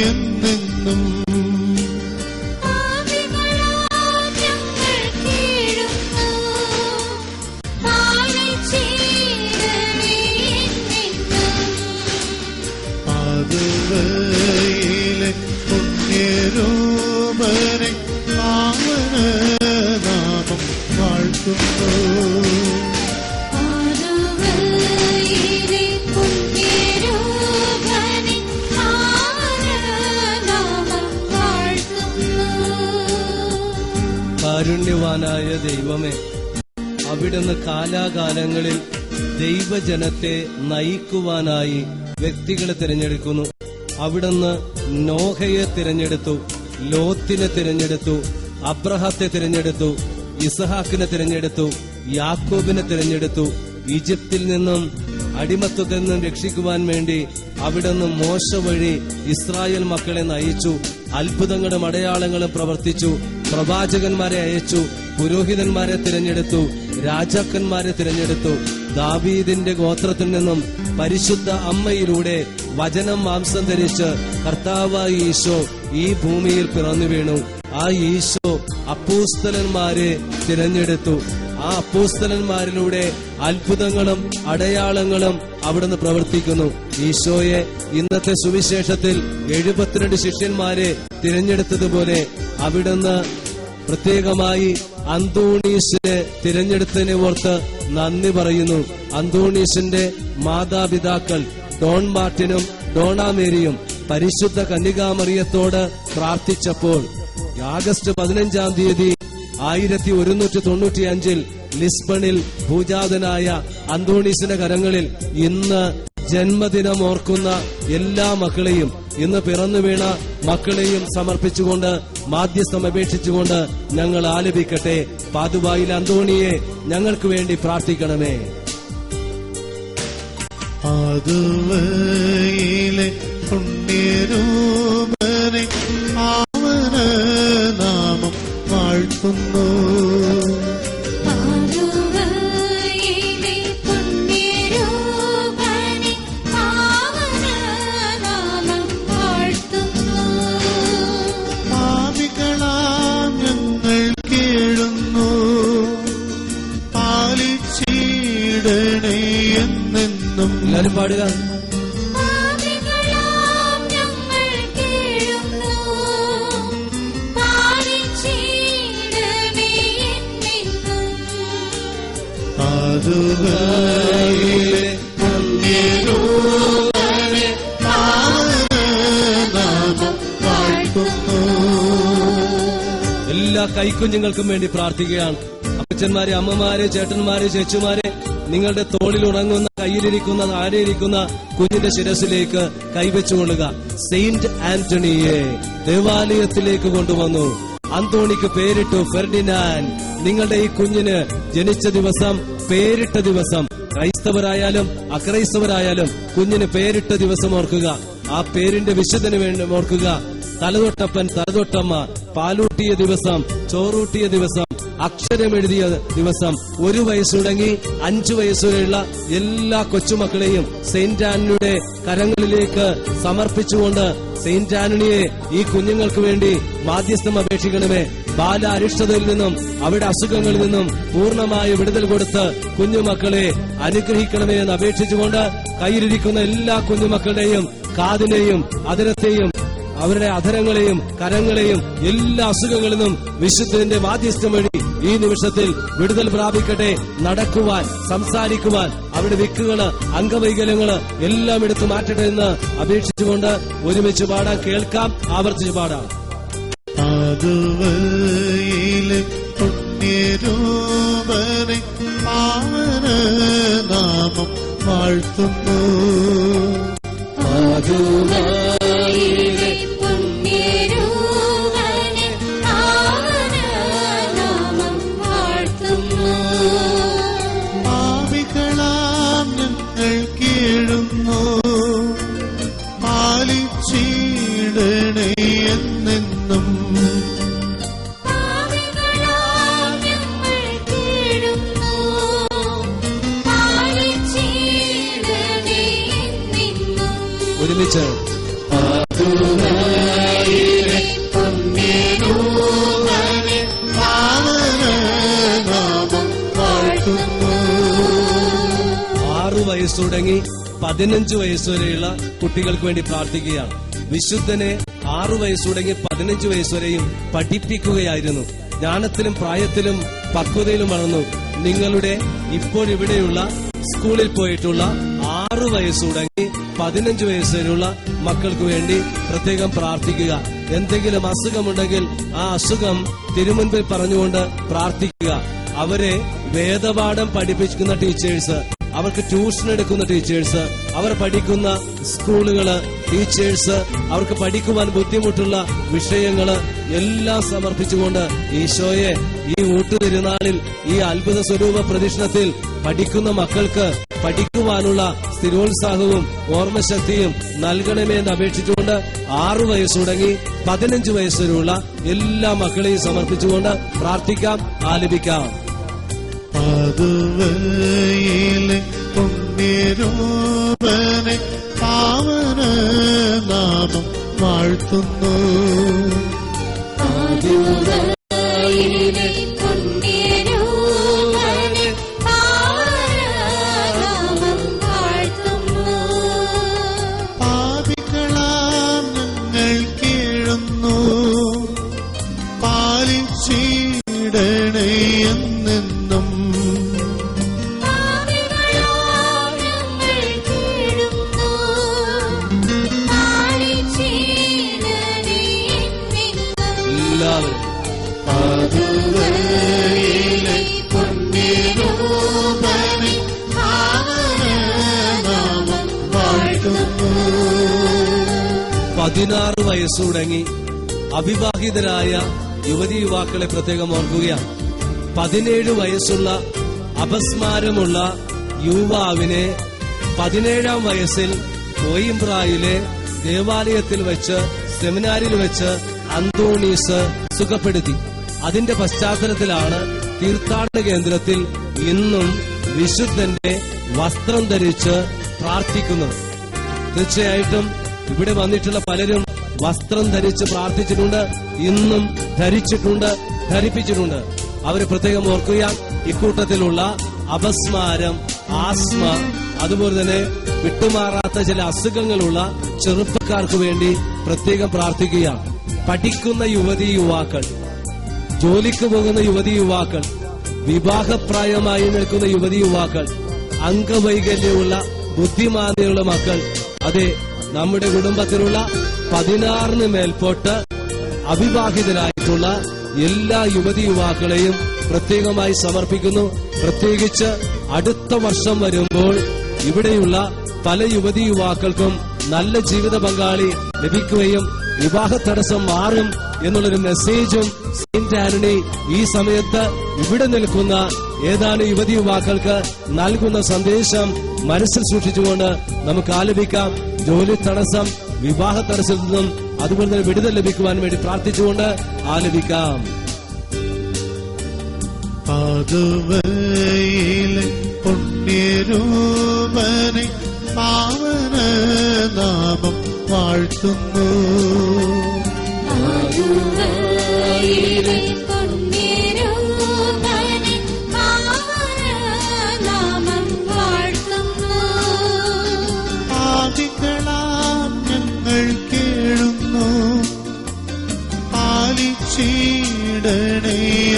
എന്നെന്നും. പാതുവയിലെ പുണ്യരൂപനെ പാവനനാമം വാഴ്ത്തുന്നു. കാരുണ്യവാനായ ദൈവമേ, അവിടുന്ന് കാലാകാലങ്ങളിൽ ദൈവജനത്തെ നയിക്കുവാനായി വ്യക്തികളെ തിരഞ്ഞെടുക്കുന്നു. അവിടുന്ന് നോഹയെ തിരഞ്ഞെടുത്തു, ലോത്തിനെ തിരഞ്ഞെടുത്തു, അബ്രഹാത്തെ തിരഞ്ഞെടുത്തു, ഇസഹാക്കിനെ തിരഞ്ഞെടുത്തു, യാക്കോബിനെ തിരഞ്ഞെടുത്തു. ഈജിപ്തിൽ നിന്നും അടിമത്തത്തിൽ നിന്നും രക്ഷിക്കുവാൻ വേണ്ടി അവിടുന്ന് മോശ വഴി ഇസ്രായേൽ മക്കളെ നയിച്ചു. അത്ഭുതങ്ങളും അടയാളങ്ങളും പ്രവർത്തിച്ചു. പ്രവാചകന്മാരെ അയച്ചു, പുരോഹിതന്മാരെ തിരഞ്ഞെടുത്തു, രാജാക്കന്മാരെ തിരഞ്ഞെടുത്തു. ദാവീദിന്റെ ഗോത്രത്തിൽ നിന്നും പരിശുദ്ധ അമ്മയിലൂടെ വചനം മാംസം ധരിച്ച് കർത്താവായ ഈശോ ഈ ഭൂമിയിൽ പിറന്നു വീണു. ആ ഈശോ അപ്പോസ്തലന്മാരെ തിരഞ്ഞെടുത്തു. ആ അപ്പോസ്തലന്മാരിലൂടെ അത്ഭുതങ്ങളും അടയാളങ്ങളും അവിടുന്ന് പ്രവർത്തിക്കുന്നു. ഈശോയെ ഇന്നത്തെ സുവിശേഷത്തിൽ 72 ശിഷ്യന്മാരെ തിരഞ്ഞെടുത്തതുപോലെ അവിടുന്ന് പ്രത്യേകമായി അന്തോണീസിനെ തിരഞ്ഞെടുത്തതിനെ ഓർത്ത് നന്ദി പറയുന്നു. അന്തോണീസിന്റെ മാതാപിതാക്കൾ ഡോൺ മാർട്ടിനും ഡോണാമേരിയും പരിശുദ്ധ കന്യകാമറിയത്തോട് പ്രാർത്ഥിച്ചപ്പോൾ ആഗസ്റ്റ് 15-ാം തീയതി 1195 ലിസ്ബണിൽ ഭൂജാതനായ അന്തോണീസിന്റെ കരങ്ങളിൽ ഇന്ന് ജന്മദിനം ഓർക്കുന്ന എല്ലാ മക്കളെയും, ഇന്ന് പിറന്നു വീണ മക്കളെയും സമർപ്പിച്ചുകൊണ്ട് മാധ്യസ്ഥം അപേക്ഷിച്ചുകൊണ്ട് ഞങ്ങൾ ആലപിക്കട്ടെ. പാതുവായിലെ അന്തോണിയെ ഞങ്ങൾക്ക് വേണ്ടി പ്രാർത്ഥിക്കണമേ. പാതുവയിലെ പുണ്യരൂപനെ പാവനനാമം വാഴ്ത്തുന്നു. പാപികളാം ഞങ്ങൾ കേഴുന്നു, പാലിച്ചിടണേ എന്നെന്നും. എല്ലാവരും പാടുക. പാതുവയിലെ പുണ്യരൂപനെ പാവനനാമം വാഴ്ത്തുന്നു. എല്ലാ കൈക്കുഞ്ഞുങ്ങൾക്കും വേണ്ടി പ്രാർത്ഥിക്കുകയാണ്. അപ്പച്ചന്മാരെ, അമ്മമാരെ, ചേട്ടന്മാരെ, ചേച്ചിമാരെ, നിങ്ങളുടെ തോളിൽ ഉറങ്ങുന്ന, കയ്യിലിരിക്കുന്ന, താഴെയിരിക്കുന്ന കുഞ്ഞിന്റെ ശിരസിലേക്ക് കൈവച്ചുകൊള്ളുക. സെയിന്റ് ആന്റണിയെ ദേവാലയത്തിലേക്ക് കൊണ്ടുവന്നു. അന്തോണിക്ക് പേരിട്ടു ഫെർഡിനാൻഡ്. നിങ്ങളുടെ ഈ കുഞ്ഞിന് ജനിച്ച ദിവസം, പേരിട്ട ദിവസം, ക്രൈസ്തവരായാലും അക്രൈസ്തവരായാലും കുഞ്ഞിന് പേരിട്ട ദിവസം ഓർക്കുക. ആ പേരിന്റെ വിശുദ്ധന് വേണ്ടി ഓർക്കുക. തലതൊട്ടപ്പൻ, തലതൊട്ടമ്മ, പാലൂട്ടിയ ദിവസം, ചോറൂട്ടിയ ദിവസം, അക്ഷരമെഴുതിയ ദിവസം, 1 വയസ്സ് തുടങ്ങി 5 വയസ്സുവരെയുള്ള എല്ലാ കൊച്ചുമക്കളെയും സെയിന്റ് ആന്റണിയുടെ കരങ്ങളിലേക്ക് സമർപ്പിച്ചുകൊണ്ട് സെയിന്റ് ആന്റണിയെ ഈ കുഞ്ഞുങ്ങൾക്ക് വേണ്ടി മാധ്യസ്ഥം അപേക്ഷിക്കണമേ. ബാല അരിഷ്ടതയിൽ നിന്നും അവരുടെ അസുഖങ്ങളിൽ നിന്നും പൂർണ്ണമായ വിടുതൽ കൊടുത്ത് കുഞ്ഞുമക്കളെ അനുഗ്രഹിക്കണമേ എന്ന് അപേക്ഷിച്ചുകൊണ്ട് കയ്യിലിരിക്കുന്ന എല്ലാ കുഞ്ഞുമക്കളുടെയും കാതിനെയും അധരത്തെയും അവരുടെ അധരങ്ങളെയും കരങ്ങളെയും എല്ലാ അസുഖങ്ങളിൽ നിന്നും വിശുദ്ധന്റെ മാധ്യസ്ഥം വഴി ഈ നിമിഷത്തിൽ വിടുതൽ പ്രാപിക്കട്ടെ. നടക്കുവാൻ, സംസാരിക്കുവാൻ, അവരുടെ വിക്കുകള്, അംഗവൈകല്യങ്ങള് എല്ലാം എടുത്തു മാറ്റട്ടെ എന്ന് അപേക്ഷിച്ചുകൊണ്ട് ഒരുമിച്ച് പാടാൻ, കേൾക്കാം, ആവർത്തിച്ച് പാടാം. പാതുവയിലെ പുണ്യരൂപനെ പാവനനാമം വാഴ്ത്തുന്നു. പാതുവയിലെ പുണ്യരൂപനെ പാവനനാമം വാഴ്ത്തുന്നു. പാപികളാം ഞങ്ങൾ കേഴുന്നു, പാലിച്ചിടണേ എന്നെന്നും. ഒരുമിച്ച് മധുവായിലെ പുണ്യരൂപനെ പാവനനാമം വാഴ്ത്തുന്നു. 6 വയസ്സ് തുടങ്ങി 15 വയസ്സുവരെയുള്ള കുട്ടികൾക്ക് വേണ്ടി പ്രാർത്ഥിക്കുകയാണ്. വിശുദ്ധനെ 6 വയസ്സ് തുടങ്ങി 15 വയസ്സുവരെയും പഠിപ്പിക്കുകയായിരുന്നു. ജ്ഞാനത്തിലും പ്രായത്തിലും പക്വതയിലും വളർന്നു. നിങ്ങളുടെ ഇപ്പോഴിവിടെയുള്ള സ്കൂളിൽ പോയിട്ടുള്ള 6 വയസ്സ് തുടങ്ങി 15 വയസ്സ് വരെയുള്ള മക്കൾക്ക് വേണ്ടി പ്രത്യേകം പ്രാർത്ഥിക്കുക. എന്തെങ്കിലും അസുഖമുണ്ടെങ്കിൽ ആ അസുഖം തിരുമുൻപിൽ പറഞ്ഞുകൊണ്ട് പ്രാർത്ഥിക്കുക. അവരെ വേദപാഠം പഠിപ്പിക്കുന്ന ടീച്ചേഴ്സ്, അവർക്ക് ട്യൂഷൻ എടുക്കുന്ന ടീച്ചേഴ്സ്, അവർ പഠിക്കുന്ന സ്കൂളുകള്, ടീച്ചേഴ്സ്, അവർക്ക് പഠിക്കുവാൻ ബുദ്ധിമുട്ടുള്ള വിഷയങ്ങള് എല്ലാം സമർപ്പിച്ചുകൊണ്ട് ഈശോയെ ഈ ഊട്ടുതിരുനാളിൽ ഈ അത്ഭുത സ്വരൂപ പ്രദക്ഷിണത്തിൽ പഠിക്കുന്ന മക്കൾക്ക് പഠിക്കുവാനുള്ള സ്ഥിരോത്സാഹവും ഓർമ്മശക്തിയും നൽകണമേ എന്ന് അപേക്ഷിച്ചുകൊണ്ട് 6 വയസ്സ് തുടങ്ങി 15 വയസ്സ് വരെയുള്ള എല്ലാ മക്കളെയും സമർപ്പിച്ചുകൊണ്ട് പ്രാർത്ഥിക്കാം, ആലപിക്കാം. മധുവായിലെ പുണ്യരൂപനെ പാവനനാമം വാഴ്ത്തുന്നു. മധുവായിലെ പുണ്യരൂപനെ പാവനനാമം വാഴ്ത്തുന്നു. പാപികളാം ഞങ്ങൾ കീഴുന്നു, പാലിച്ചിടണേ എന്നെന്നും. എല്ലാവരും മധുവായിലെ പുണ്യരൂപനെ പാവനനാമം വാഴ്ത്തുന്നു. 16 വയസ്സ് തുടങ്ങി അവിവാഹിതരായ യുവതി യുവാക്കളെ പ്രത്യേകം ഓർക്കുകയാണ്. 17 വയസ്സുള്ള അപസ്മാരമുള്ള യുവാവിനെ 17-ാം വയസ്സിൽ കോയിംബ്രായിലെ ദേവാലയത്തിൽ വെച്ച്, സെമിനാരിൽ വെച്ച് അന്തോണീസ് സുഖപ്പെടുത്തി. അതിന്റെ പശ്ചാത്തലത്തിലാണ് തീർത്ഥാടന കേന്ദ്രത്തിൽ ഇന്നും വിശുദ്ധന്റെ വസ്ത്രം ധരിച്ച് പ്രാർത്ഥിക്കുന്നത്. തീർച്ചയായിട്ടും ഇവിടെ വന്നിട്ടുള്ള പലരും വസ്ത്രം ധരിച്ച് പ്രാർത്ഥിച്ചിട്ടുണ്ട്, ഇന്നും ധരിച്ചിട്ടുണ്ട്, ധരിപ്പിച്ചിട്ടുണ്ട്. അവരെ പ്രത്യേകം ഓർക്കുക. ഇക്കൂട്ടത്തിലുള്ള അപസ്മാരം, ആസ്മ, അതുപോലെ തന്നെ വിട്ടുമാറാത്ത ചില അസുഖങ്ങളുള്ള ചെറുപ്പക്കാർക്ക് വേണ്ടി പ്രത്യേകം പ്രാർത്ഥിക്കുകയാണ്. പഠിക്കുന്ന യുവതി യുവാക്കൾ, ജോലിക്ക് പോകുന്ന യുവതി യുവാക്കൾ, വിവാഹപ്രായമായി നിൽക്കുന്ന യുവതി യുവാക്കൾ, അംഗവൈകല്യമുള്ള ബുദ്ധിമാന്യമുള്ള മക്കൾ, അതെ, നമ്മുടെ കുടുംബത്തിലുള്ള 16 മേൽപോട്ട് അവിവാഹിതരായിട്ടുള്ള എല്ലാ യുവതി യുവാക്കളെയും പ്രത്യേകമായി സമർപ്പിക്കുന്നു. പ്രത്യേകിച്ച് അടുത്ത വർഷം വരുമ്പോൾ ഇവിടെയുള്ള പല യുവതി യുവാക്കൾക്കും നല്ല ജീവിത പങ്കാളി ലഭിക്കുകയും വിവാഹ തടസ്സം മാറും എന്നുള്ളൊരു മെസ്സേജും സെയിന്റ് ആന്റണി ഈ സമയത്ത് ഇവിടെ നിൽക്കുന്ന ഏതാനും യുവതി യുവാക്കൾക്ക് നൽകുന്ന സന്ദേശം മനസ്സിൽ സൂക്ഷിച്ചുകൊണ്ട് നമുക്ക് ആലപിക്കാം. ജോലി തടസ്സം, വിവാഹ തടസ്സത്തിൽ നിന്നും അതുപോലെ തന്നെ വിടുതൽ ലഭിക്കുവാൻ വേണ്ടി പ്രാർത്ഥിച്ചുകൊണ്ട് ആലപിക്കാം. മധുവായിലെ പുണ്യരൂപനെ പാവനനാമം വാഴ്ത്തുന്നു. മധുവായിലെ പുണ്യരൂപനെ പാവനനാമം വാഴ്ത്തുന്നു. പാപികളാം ഞങ്ങൾ കേഴുന്നു, പാലിച്ചിടണേ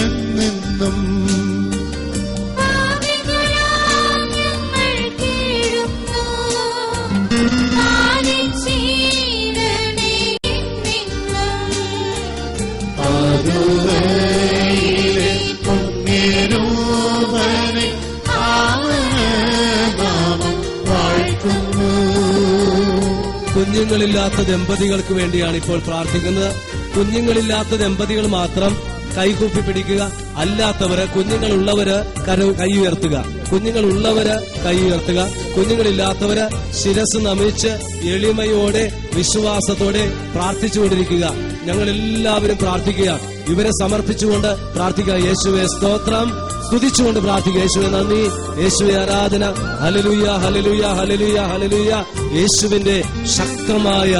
എന്നെന്നും. മധുവായിലെ പുണ്യരൂപനെ പാവനനാമം വാഴ്ത്തുന്നു. കുഞ്ഞുങ്ങളില്ലാത്ത ദമ്പതികൾക്ക് വേണ്ടിയാണ് ഇപ്പോൾ പ്രാർത്ഥിക്കുന്നത്. കുഞ്ഞുങ്ങളില്ലാത്ത ദമ്പതികൾ മാത്രം കൈകൂപ്പി പിടിക്കുക. അല്ലാത്തവര്, കുഞ്ഞുങ്ങളുള്ളവര് കൈ ഉയർത്തുക. കുഞ്ഞുങ്ങളുള്ളവര് കൈ ഉയർത്തുക. കുഞ്ഞുങ്ങളില്ലാത്തവര് ശിരസ് നമിച്ച് എളിമയോടെ വിശ്വാസത്തോടെ പ്രാർത്ഥിച്ചുകൊണ്ടിരിക്കുക. ഞങ്ങൾ എല്ലാവരും പ്രാർത്ഥിക്കുക. ഇവരെ സമർപ്പിച്ചുകൊണ്ട് പ്രാർത്ഥിക്കുക. യേശുവെ സ്തോത്രം, സ്തുതിച്ചുകൊണ്ട് പ്രാർത്ഥിക്കുക. യേശുവെ നന്ദി, യേശുവെ ആരാധന. Hallelujah, hallelujah, hallelujah, hallelujah. യേശുവിന്റെ ശക്തമായ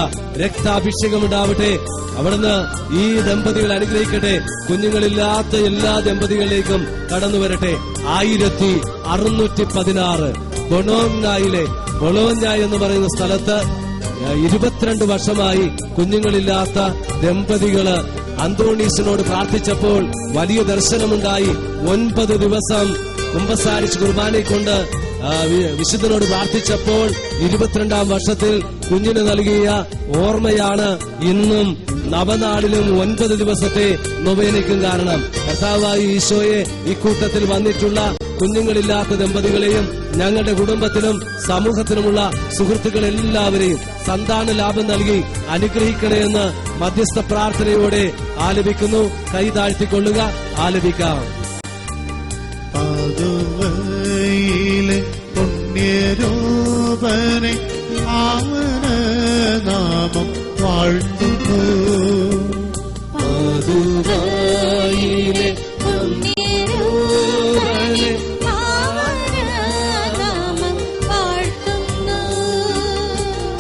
രക്താഭിഷേകം ഉണ്ടാവട്ടെ. അവിടുന്ന് ഈ ദമ്പതികൾ അനുഗ്രഹിക്കട്ടെ. കുഞ്ഞുങ്ങളില്ലാത്ത എല്ലാ ദമ്പതികളിലേക്കും കടന്നു വരട്ടെ. 1616 ബൊളോഞ്ഞ എന്ന് പറയുന്ന സ്ഥലത്ത് 22 വർഷമായി കുഞ്ഞുങ്ങളില്ലാത്ത ദമ്പതികള് അന്തോണീസിനോട് പ്രാർത്ഥിച്ചപ്പോൾ വലിയ ദർശനമുണ്ടായി. 9 ദിവസം കുമ്പസാരിച്ച് കുർബാനയെക്കൊണ്ട് വിശുദ്ധനോട് പ്രാർത്ഥിച്ചപ്പോൾ 22ാം വർഷത്തിൽ കുഞ്ഞിന് നൽകിയ ഓർമ്മയാണ് ഇന്നും നവനാളിലും 9 ദിവസത്തെ നൊവേനയ്ക്കും കാരണം. കർത്താവായ ഈശോയെ ഇക്കൂട്ടത്തിൽ വന്നിട്ടുള്ള കുഞ്ഞുങ്ങളില്ലാത്ത ദമ്പതികളെയും ഞങ്ങളുടെ കുടുംബത്തിലും സമൂഹത്തിലുമുള്ള സുഹൃത്തുക്കളെല്ലാവരെയും സന്താന ലാഭം നൽകി അനുഗ്രഹിക്കണമെന്ന് മധ്യസ്ഥ പ്രാർത്ഥനയോടെ ആലപിക്കുന്നു. കൈ താഴ്ത്തിക്കൊള്ളുക, ആലപിക്കാം. പാതുവയിലെ പുണ്യരൂപനെ അവന നാമം വാഴ്ത്തുന്നു. പാതുവയിലെ പുണ്യരൂപനെ നാമം വാഴ്ത്തുന്നു.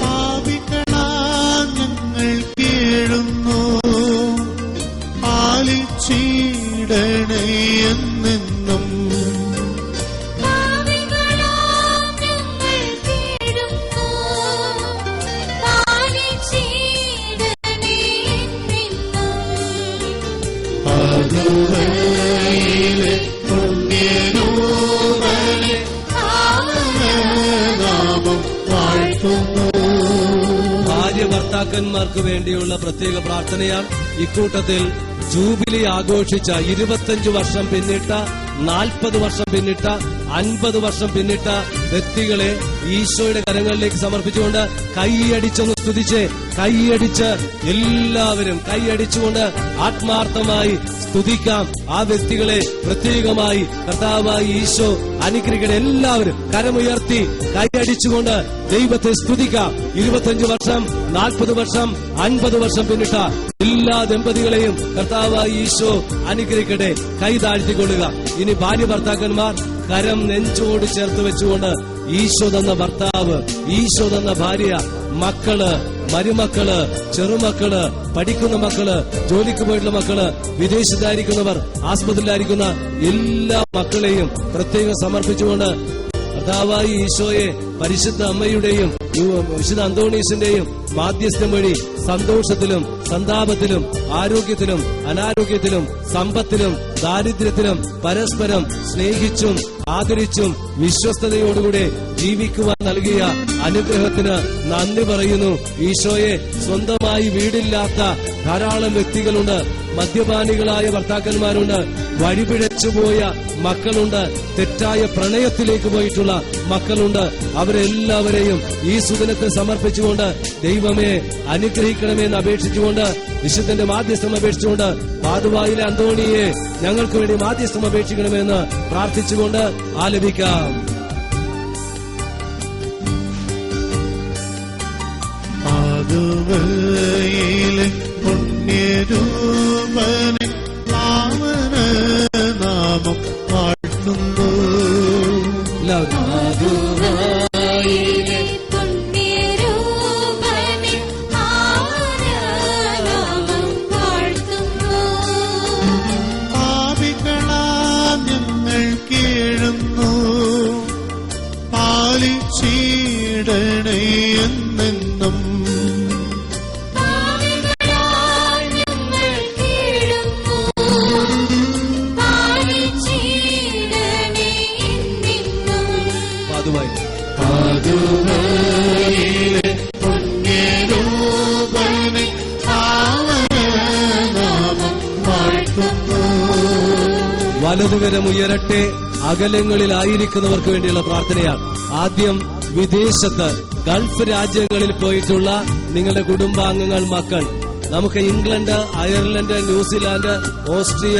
പാപികളാം ഞങ്ങൾ കേഴുന്നു, പാലിച്ചിടണേ എന്നെന്നും. പാപികളാം ഞങ്ങൾ കേഴുന്നു, പാലിച്ചിടണേ എന്നെന്നും. പാതുവയിലെ പുണ്യരൂപനെ അവന നാമം വാഴ്ത്തുന്നു. ഭാര്യ ഭർത്താക്കന്മാർക്ക് വേണ്ടിയുള്ള പ്രത്യേക പ്രാർത്ഥനയാണ്. ഇക്കൂട്ടത്തിൽ ജൂബിലി ആഘോഷിച്ച 25 വർഷം പിന്നിട്ട, 40 വർഷം പിന്നിട്ട, 50 വർഷം പിന്നിട്ട വ്യക്തികളെ ഈശോയുടെ കരങ്ങളിലേക്ക് സമർപ്പിച്ചുകൊണ്ട് കൈയടിച്ചൊന്ന് സ്തുതിച്ച്, കൈയടിച്ച് എല്ലാവരും കൈയടിച്ചുകൊണ്ട് ആത്മാർത്ഥമായി സ്തുതിക്കാം. ആ വ്യക്തികളെ പ്രത്യേകമായി കർത്താവായി ഈശോ അനുഗ്രഹിക്കട്ടെ. എല്ലാവരും കരമുയർത്തി കൈയടിച്ചുകൊണ്ട് ദൈവത്തെ സ്തുതിക്കാം. 25 വർഷം, 40 വർഷം, 50 വർഷം പിന്നിട്ട എല്ലാ ദമ്പതികളെയും കർത്താവായി ഈശോ അനുഗ്രഹിക്കട്ടെ. കൈ താഴ്ത്തിക്കൊള്ളുക. ഇനി ഭാര്യ ഭർത്താക്കന്മാർ കരം നെഞ്ചോട് ചേർത്ത് വെച്ചുകൊണ്ട് ഈശോ തന്ന ഭർത്താവ്, ഈശോ തന്ന ഭാര്യ, മക്കള്, മരുമക്കള്, ചെറുമക്കള്, പഠിക്കുന്ന മക്കള്, ജോലിക്ക് പോയിട്ടുള്ള മക്കള്, വിദേശത്തായിരിക്കുന്നവർ, ആസ്പത്രിയിലായിരിക്കുന്ന എല്ലാ മക്കളെയും പ്രത്യേകം സമർപ്പിച്ചുകൊണ്ട് കർത്താവായി ഈശോയെ പരിശുദ്ധ അമ്മയുടെയും വിശുദ്ധ അന്തോണീസിന്റെയും മാധ്യസ്ഥം വഴി സന്തോഷത്തിലും സന്താപത്തിലും ആരോഗ്യത്തിലും അനാരോഗ്യത്തിലും സമ്പത്തിലും ദാരിദ്ര്യത്തിലും പരസ്പരം സ്നേഹിച്ചും ആദരിച്ചും വിശ്വസ്തയോടുകൂടെ ജീവിക്കുവാൻ നൽകിയ അനുഗ്രഹത്തിന് നന്ദി പറയുന്നു. ഈശോയെ സ്വന്തമായി വീടില്ലാത്ത ധാരാളം വ്യക്തികളുണ്ട്. മദ്യപാനികളായ ഭർത്താക്കന്മാരുണ്ട്. വഴിപിഴച്ചുപോയ മക്കളുണ്ട്. തെറ്റായ പ്രണയത്തിലേക്ക് പോയിട്ടുള്ള മക്കളുണ്ട്. അവരെല്ലാവരെയും ഈ സുദിനത്തെ സമർപ്പിച്ചുകൊണ്ട് ദൈവമേ അനുഗ്രഹിക്കണമെന്ന് അപേക്ഷിച്ചുകൊണ്ട് വിശുദ്ധന്റെ മാധ്യസ്ഥം അപേക്ഷിച്ചുകൊണ്ട് പാതുവായിലെ അന്തോണിയെ ഞങ്ങൾക്ക് വേണ്ടി മാധ്യസ്ഥം അപേക്ഷിക്കണമെന്ന് പ്രാർത്ഥിച്ചുകൊണ്ട് ആലപിക്കാം. പാതുവയിലെ പുണ്യരൂപനെ അവന നാമം വാഴ്ത്തുന്നു. പാതുവയിലെ പുണ്യരൂപനെ നാമം വാഴ്ത്തുന്നു. പാപികളാം ഞങ്ങൾ കേഴുന്നു, പാലിച്ചിടണേ എന്നെന്നും. പാപികളാൽ ഞങ്ങൾ കേഴുന്നു, പാലിച്ചിടണേ എന്നെന്നും. പാതുവയിലെ പുണ്യരൂപനെ അവന നാമം വാഴ്ത്തുന്നു. വലതുകരം ഉയരട്ടെ. അകലങ്ങളിലായിരിക്കുന്നവർക്ക് വേണ്ടിയുള്ള പ്രാർത്ഥനയാണ്. ആദ്യം വിദേശത്ത് ഗൾഫ് രാജ്യങ്ങളിൽ പോയിട്ടുള്ള നിങ്ങളുടെ കുടുംബാംഗങ്ങൾ, മക്കൾ, നമുക്ക് England, Ireland, New Zealand, Austria,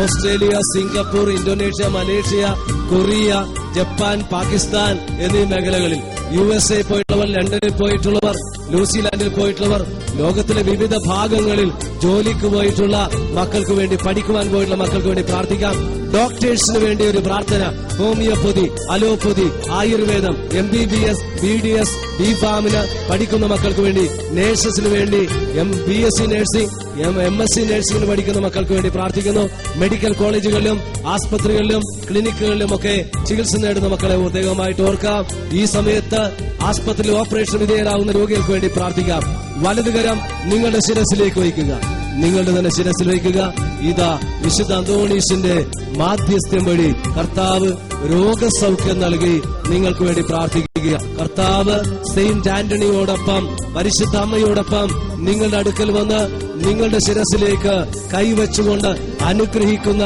Australia, Singapore, Indonesia, Malaysia, Korea, Japan, Pakistan എന്നീ മേഖലകളിൽ USA പോയിട്ടുള്ള പോയിട്ടുള്ളവർ, ലണ്ടനിൽ പോയിട്ടുള്ളവർ, ന്യൂസിലാൻഡിൽ പോയിട്ടുള്ളവർ, ലോകത്തിലെ വിവിധ ഭാഗങ്ങളിൽ ജോലിക്ക് പോയിട്ടുള്ള മക്കൾക്ക് വേണ്ടി, പഠിക്കുവാൻ പോയിട്ടുള്ള മക്കൾക്ക് വേണ്ടി പ്രാർത്ഥിക്കാം. ഡോക്ടേഴ്സിന് വേണ്ടി ഒരു പ്രാർത്ഥന. ഹോമിയോപ്പതി, അലോപ്പതി, ആയുർവേദം, MBBS, BDS, BPharm പഠിക്കുന്ന മക്കൾക്ക് വേണ്ടി, നേഴ്സസിന് വേണ്ടി, BSc നഴ്സിംഗ്, MSc നഴ്സിംഗിന് പഠിക്കുന്ന മക്കൾക്ക് വേണ്ടി പ്രാർത്ഥിക്കുന്നു. മെഡിക്കൽ കോളേജുകളിലും ആസ്പത്രികളിലും ക്ലിനിക്കുകളിലും ഒക്കെ ചികിത്സ നേടുന്ന മക്കളെ പ്രത്യേകമായിട്ട് ഓർക്കാം. ഈ സമയത്ത് ആസ്പത്രിയിൽ ഓപ്പറേഷൻ വിധേയരാകുന്ന രോഗികൾക്ക് വേണ്ടി പ്രാർത്ഥിക്കാം. വലതുകരം നിങ്ങളുടെ ശിരസിലേക്ക് വയ്ക്കുക, നിങ്ങളുടെ തന്നെ ശിരസിൽ വയ്ക്കുക. ഇതാ വിശുദ്ധ അന്തോണീസിന്റെ മാധ്യസ്ഥ്യം വഴി കർത്താവ് രോഗസൗഖ്യം നൽകി നിങ്ങൾക്ക് വേണ്ടി പ്രാർത്ഥിക്കുക. കർത്താവ് സെയിന്റ് ആന്റണിയോടൊപ്പം, പരിശുദ്ധ അമ്മയോടൊപ്പം നിങ്ങളുടെ അടുക്കൽ വന്ന് നിങ്ങളുടെ ശിരസിലേക്ക് കൈവച്ചുകൊണ്ട് അനുഗ്രഹിക്കുന്ന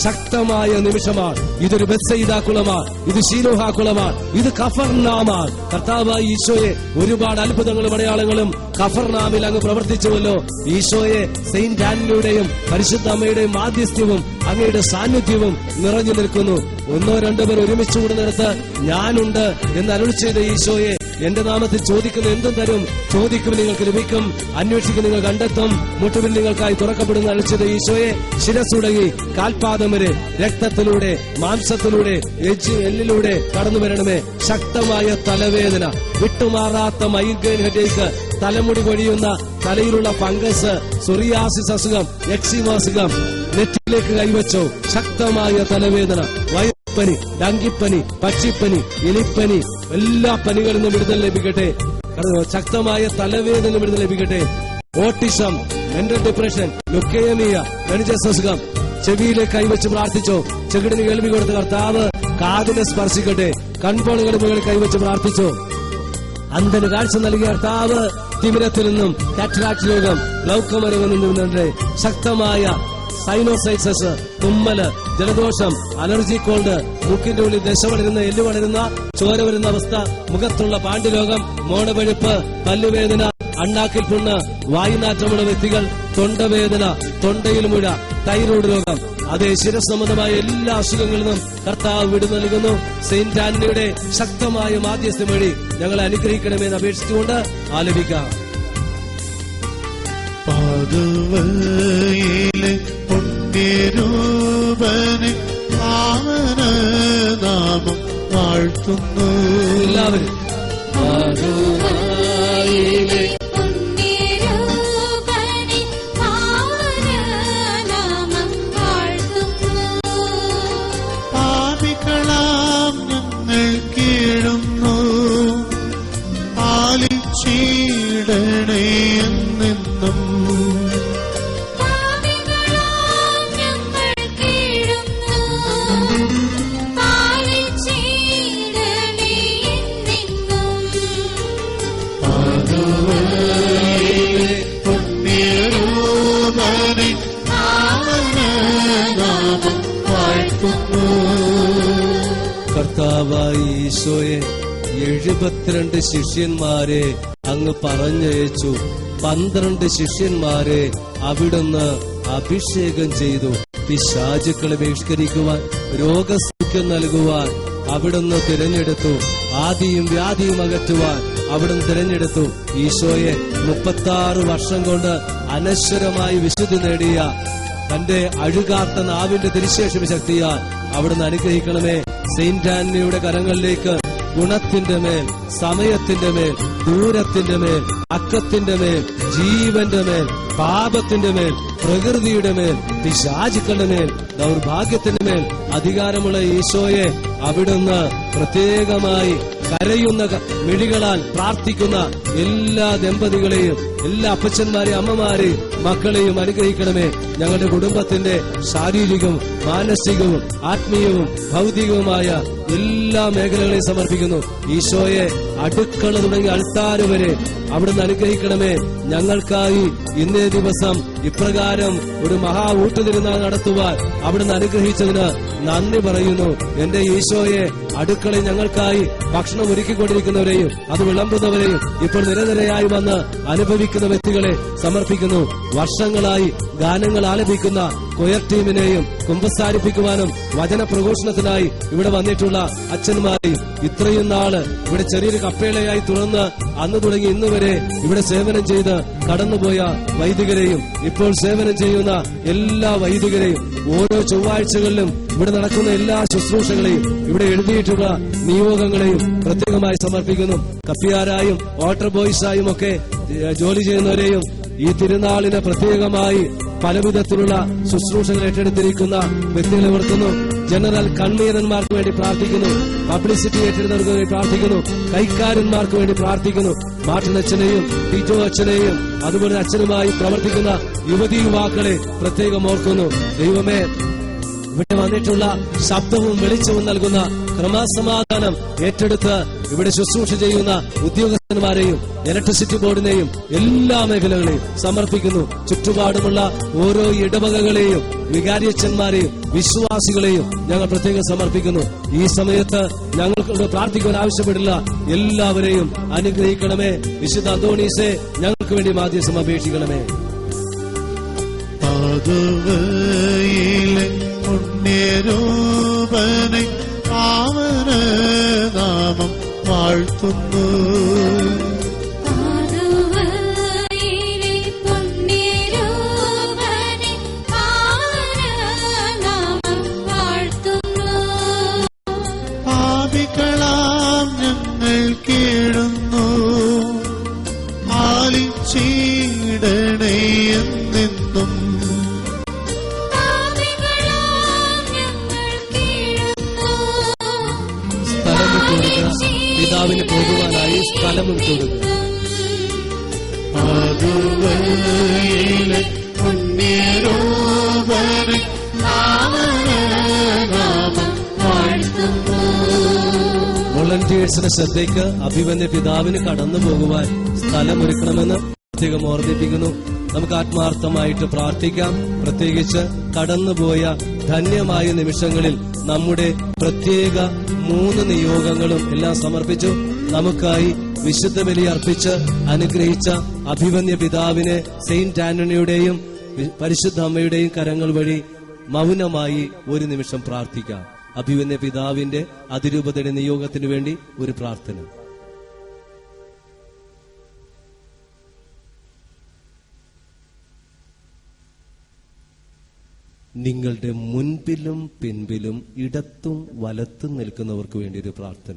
ശക്തമായ നിമിഷമാണ്. ഇതൊരു ബെത്സയിദ കുളമാണ്, ഇത് ശീലോഹ കുളമാണ്, ഇത് കഫർനാമാണ്. കർത്താവായ ഈശോയെ ഒരുപാട് അത്ഭുതങ്ങളും അടയാളങ്ങളും കഫർനാമിൽ അങ്ങ് പ്രവർത്തിച്ചുവല്ലോ. ഈശോയെ സെയിന്റ് ആന്റണിയുടെയും പരിശുദ്ധ അമ്മയുടെയും മാധ്യസ്ഥ്യവും അങ്ങയുടെ സാന്നിധ്യവും നിറഞ്ഞു നിൽക്കുന്നു. ഒന്നോ രണ്ടോ പേർ ഒരുമിച്ച് കൂടുന്നിടത്ത് ഞാനുണ്ട് എന്ന് അരുളി ചെയ്ത ഈശോയെ, എന്റെ നാമത്തിൽ ചോദിക്കുന്ന എന്തും തരും, ചോദിക്കും നിങ്ങൾക്ക് ലഭിക്കും, അന്വേഷിക്കും നിങ്ങൾ കണ്ടെത്തും, മുട്ടുവിൽ നിങ്ങൾക്കായി തുറക്കപ്പെടുന്ന അരുളി ചെയ്ത ഈശോയെ, ശിരസുടങ്ങി കാൽപാദം വരെ രക്തത്തിലൂടെ, മാംസത്തിലൂടെ, എല്ലിലൂടെ കടന്നു വരണമേ. ശക്തമായ തലവേദന, വിട്ടുമാറാത്ത മൈഗ്രെയിൻ ഹെഡേക്ക്, തലമുടി പൊഴിയുന്ന തലയിലുള്ള ഫംഗസ്, സൊറിയാസിസ് അസുഖം, എക്സിമ അസുഖം, നെറ്റിലേക്ക് കൈവച്ചോ. ശക്തമായ തലവേദന, വയറുപ്പനി, ഡങ്കിപ്പനി, പക്ഷിപ്പനി, എലിപ്പനി, എല്ലാ പനികളിൽ നിന്നും വിടുതൽ ലഭിക്കട്ടെ. ശക്തമായ തലവേദന വിടുതൽ ലഭിക്കട്ടെ. Autism, mental depression, leukaemia, meninges അസുഖം, ചെവിയിലേക്ക് കൈവച്ച് പ്രാർത്ഥിച്ചോ. ചെകിടിന് കേൾവി കൊടുത്ത കർത്താവ് കാതിനെ സ്പർശിക്കട്ടെ. കൺപോളുകൾ മുകളിൽ കൈവച്ച് പ്രാർത്ഥിച്ചോ. അന്ധന് കാഴ്ച നൽകിയ കർത്താവ് തിമിരത്തിൽ നിന്നും, കാറ്ററാക്ട് രോഗം, ഗ്ലൗക്കോമ രോഗം നിന്നും ശക്തമായ സൈനോസൈറ്റസ്, തുമ്മല്, ജലദോഷം, അലർജി കോൾഡ്, മൂക്കിന്റെ ഉള്ളിൽ ദശ വളരുന്ന, എല്ല് വളരുന്ന, ചോര വരുന്ന അവസ്ഥ, മുഖത്തുള്ള പാണ്ഡ്യരോഗം, മോണപഴുപ്പ്, പല്ലുവേദന, അണ്ണാക്കിൽ പുണ്ണ്, വായുനാറ്റമുള്ള വ്യക്തികൾ, തൊണ്ടവേദന, തൊണ്ടയിൽ മുഴ, തൈറോയ്ഡ് രോഗം, അതേ ശിരസ് സംബന്ധമായ എല്ലാ അസുഖങ്ങളിൽ നിന്നും കർത്താവ് വിടു നൽകുന്നു. സെയിന്റ് ആന്റണിയുടെ ശക്തമായ മാധ്യസ്ഥം വഴി ഞങ്ങളെ അനുഗ്രഹിക്കണമെന്ന് അപേക്ഷിച്ചുകൊണ്ട് ആലപിക്കാം. പാതുവയിലെ പുണ്യരൂപനെ പാവനനാമം വാഴ്ത്തുന്നു. എല്ലാവരും പാതുവയിലെ പുണ്യരൂപനെ പാവനനാമം വാഴ്ത്തുന്നു. പാപികളാം ഞങ്ങൾ കീഴുന്നു, പാലിച്ചിടണേ എന്നെന്നും. പാപികളാം ഞങ്ങൾ കീഴുന്നു, പാലിച്ചിടണേ എന്നെന്നും. പാതുവയിലെ പുണ്യരൂപനെ പാവനനാമം വാഴ്ത്തുന്നു. കർത്താവായ ഈശോയെ, 72 ശിഷ്യന്മാരെ അങ്ങ് പറഞ്ഞയച്ചു. 12 ശിഷ്യന്മാരെ അവിടുന്ന് അഭിഷേകം ചെയ്തു. പിശാചുക്കളെ ബഹിഷ്കരിക്കുവാൻ, രോഗസൗഖ്യം നൽകുവാൻ അവിടുന്ന് തിരഞ്ഞെടുത്തു. ആദിയും വ്യാധിയും അകറ്റുവാൻ അവിടുന്ന് തിരഞ്ഞെടുത്തു. ഈശോയെ 36 വർഷം കൊണ്ട് അനശ്വരമായി വിശുദ്ധി നേടിയ തന്റെ അഴുകാത്ത നാവിന്റെ തിരുശേഷി ശക്തിയാൽ അവിടുന്ന് അനുഗ്രഹിക്കണമേ. സെയിന്റ് ആന്റണിയുടെ കരങ്ങളിലേക്ക് ഗുണത്തിന്റെ മേൽ, സമയത്തിന്റെ മേൽ, ദൂരത്തിന്റെ മേൽ, അക്കത്തിന്റെ മേൽ, ജീവന്റെ മേൽ, പാപത്തിന്റെ മേൽ, പ്രകൃതിയുടെ മേൽ, പിശാചുക്കളുടെ മേൽ, ദൗർഭാഗ്യത്തിന്റെ മേൽ അധികാരമുള്ള ഈശോയെ അവിടുന്ന് പ്രത്യേകമായി കരയുന്ന മിഴികളാൽ പ്രാർത്ഥിക്കുന്ന എല്ലാ ദമ്പതികളെയും, എല്ലാ അപ്പച്ചന്മാരെയും അമ്മമാരെയും മക്കളെയും അനുഗ്രഹിക്കണമേ. ഞങ്ങളുടെ കുടുംബത്തിന്റെ ശാരീരികവും മാനസികവും ആത്മീയവും ഭൗതികവുമായ എല്ലാ മേഖലകളെയും സമർപ്പിക്കുന്നു. ഈശോയെ അടുക്കള തുടങ്ങി അൾത്താര് വരെ അവിടുന്ന് അനുഗ്രഹിക്കണമേ. ഞങ്ങൾക്കായി ഇന്നേ ദിവസം ഇപ്രകാരം ഒരു മഹാ ഊട്ടുതിരുന്നാൾ നടത്തുവാൻ അവിടുന്ന് അനുഗ്രഹിച്ചതിന് നന്ദി പറയുന്നു. എന്റെ ഈശോയെ, അടുക്കളയിൽ ഞങ്ങൾക്കായി ഭക്ഷണം ഒരുക്കിക്കൊണ്ടിരിക്കുന്നവരെയും അത് വിളമ്പുന്നവരെയും ഇപ്പോൾ നിരനിരയായി വന്ന് അനുഭവിക്കുന്ന വ്യക്തികളെ സമർപ്പിക്കുന്നു. വർഷങ്ങളായി ഗാനങ്ങൾ ആലപിക്കുന്ന കൊയർ ടീമിനെയും കുമ്പസാരിപ്പിക്കുവാനും വചന പ്രഘോഷണത്തിനായി ഇവിടെ വന്നിട്ടുള്ള അച്ഛന്മാരെയും ഇത്രയും നാള് ഇവിടെ ചെറിയൊരു കപ്പേളയായി തുറന്ന് അന്ന് തുടങ്ങി ഇന്ന് വരെ ഇവിടെ സേവനം ചെയ്ത് കടന്നുപോയ വൈദികരെയും ഇപ്പോൾ സേവനം ചെയ്യുന്ന എല്ലാ വൈദികരെയും ഓരോ ചൊവ്വാഴ്ചകളിലും ഇവിടെ നടക്കുന്ന എല്ലാ ശുശ്രൂഷകളെയും ഇവിടെ എഴുതിയിട്ടുള്ള നിയോഗങ്ങളെയും പ്രത്യേകമായി സമർപ്പിക്കുന്നു. കപ്പിയാരായും വാട്ടർ ബോയ്സായും ഒക്കെ ജോലി ചെയ്യുന്നവരെയും ഈ തിരുനാളിന് പ്രത്യേകമായി പലവിധത്തിലുള്ള ശുശ്രൂഷകൾ ഏറ്റെടുത്തിരിക്കുന്ന വ്യക്തികളെ ഓർക്കുന്നു. ജനറൽ കൺവീനർമാർക്ക് വേണ്ടി പ്രാർത്ഥിക്കുന്നു. പബ്ലിസിറ്റി ഏറ്റെടുത്തവർക്ക് വേണ്ടി പ്രാർത്ഥിക്കുന്നു. കൈക്കാരന്മാർക്ക് വേണ്ടി പ്രാർത്ഥിക്കുന്നു. മാർട്ടിൻ അച്ഛനെയും ടിറ്റോ അച്ഛനെയും അതുപോലെ അച്ഛനുമായി പ്രവർത്തിക്കുന്ന യുവതി യുവാക്കളെ പ്രത്യേകം ഓർക്കുന്നു. ദൈവമേ, ഇവിടെ വന്നിട്ടുള്ള ശബ്ദവും വെളിച്ചവും നൽകുന്ന ക്രമസമാധാനം ഏറ്റെടുത്ത് ഇവിടെ ശുശ്രൂഷ ചെയ്യുന്ന ഉദ്യോഗസ്ഥന്മാരെയും ഇലക്ട്രിസിറ്റി ബോർഡിനെയും എല്ലാ മേഖലകളെയും സമർപ്പിക്കുന്നു. ചുറ്റുപാടുമുള്ള ഓരോ ഇടവകകളെയും വികാരിയച്ഛന്മാരെയും വിശ്വാസികളെയും ഞങ്ങൾ പ്രത്യേകം സമർപ്പിക്കുന്നു. ഈ സമയത്ത് ഞങ്ങൾക്ക് പ്രാർത്ഥിക്കുവാൻ ആവശ്യപ്പെടില്ല. എല്ലാവരെയും അനുഗ്രഹിക്കണമേ. വിശുദ്ധ അന്തോണീസെ, ഞങ്ങൾക്ക് വേണ്ടി മാധ്യസം അപേക്ഷിക്കണമേ. പാതുവയിലെ പുണ്യരൂപനെ പാവന നാമം വാഴ്ത്തുന്നു. പാതുവയിലെ പുണ്യരൂപനെ പാവനനാമം വാഴ്ത്തുന്നു. പാപികളാം ഞങ്ങൾ കേഴുന്നു, ആലിച്ചീടണേ എന്നെന്നും. പിതാവിന് പോകുവാനായി സ്ഥലം വിട്ടുകൊടുക്കുക. പാതുവയിലെ പുണ്യരൂപനെ പാവനനാമം വാഴ്ത്തുന്നു. വോളണ്ടിയേഴ്സിന്റെ ശ്രദ്ധയ്ക്ക് അഭിമന്യ പിതാവിന് കടന്നു പോകുവാൻ സ്ഥലമൊരുക്കണമെന്ന് പ്രത്യേകം ഓർമ്മിപ്പിക്കുന്നു. നമുക്ക് ആത്മാർത്ഥമായിട്ട് പ്രാർത്ഥിക്കാം. പ്രത്യേകിച്ച് കടന്നുപോയ ധന്യമായ നിമിഷങ്ങളിൽ നമ്മുടെ പ്രത്യേക 3 നിയോഗങ്ങളും എല്ലാം സമർപ്പിച്ചു. നമുക്കായി വിശുദ്ധ ബലി അർപ്പിച്ച് അനുഗ്രഹിച്ച അഭിമന്യ പിതാവിനെ സെയിന്റ് ആന്റണിയുടെയും പരിശുദ്ധ അമ്മയുടെയും കരങ്ങൾ വഴി മൗനമായി ഒരു നിമിഷം പ്രാർത്ഥിക്കാം. അഭിമന്യ പിതാവിന്റെ അതിരൂപതയുടെ നിയോഗത്തിനു വേണ്ടി ഒരു പ്രാർത്ഥന. നിങ്ങളുടെ മുൻപിലും പിൻപിലും ഇടത്തും വലത്തും നിൽക്കുന്നവർക്ക് വേണ്ടി ഒരു പ്രാർത്ഥന.